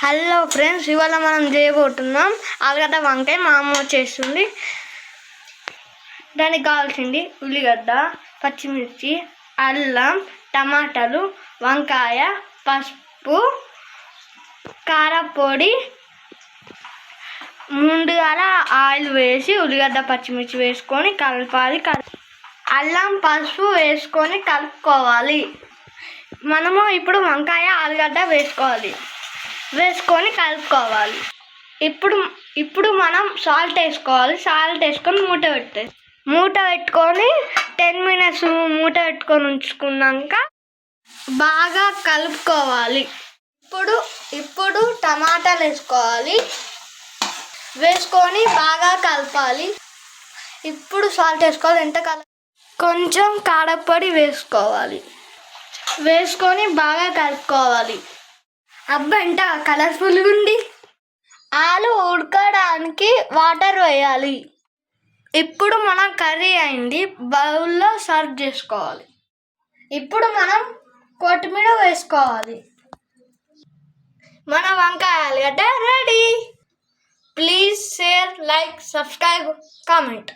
Hello friends, ఇవాళ మనం చేయబోతున్నాం ఆలుగడ్డ వంకాయ. మా అమ్మ చేస్తుంది. దానికి కావాల్సింది ఉల్లిగడ్డ, పచ్చిమిర్చి, అల్లం, టమాటాలు, వంకాయ, పసుపు, కారపొడి. ముందుగా ఆయిల్ వేసి ఉల్లిగడ్డ పచ్చిమిర్చి వేసుకొని కలపాలి. అల్లం పసుపు వేసుకొని కలుపుకోవాలి. మనము ఇప్పుడు వంకాయ ఆలుగడ్డ వేసుకొని కలుపుకోవాలి. ఇప్పుడు మనం సాల్ట్ వేసుకోవాలి. సాల్ట్ వేసుకొని మూట పెట్టుకొని 10 minutes మూట పెట్టుకొని ఉంచుకున్నాక బాగా కలుపుకోవాలి. ఇప్పుడు టమాటాలు వేసుకొని బాగా కలపాలి. ఇప్పుడు సాల్ట్ వేసుకోవాలి. కొంచెం కారపొడి వేసుకొని బాగా కలుపుకోవాలి. అబ్బా, ఎంత కలర్ఫుల్గా ఉంది. ఆలు ఉడకడానికి వాటర్ వేయాలి. ఇప్పుడు మన కర్రీ అయింది. బౌల్లో సర్వ్ చేసుకోవాలి. ఇప్పుడు మనం కొత్తిమీర వేసుకోవాలి. మన వంకాయ ఆలుగడ్డ ready. Please share, like, subscribe, comment.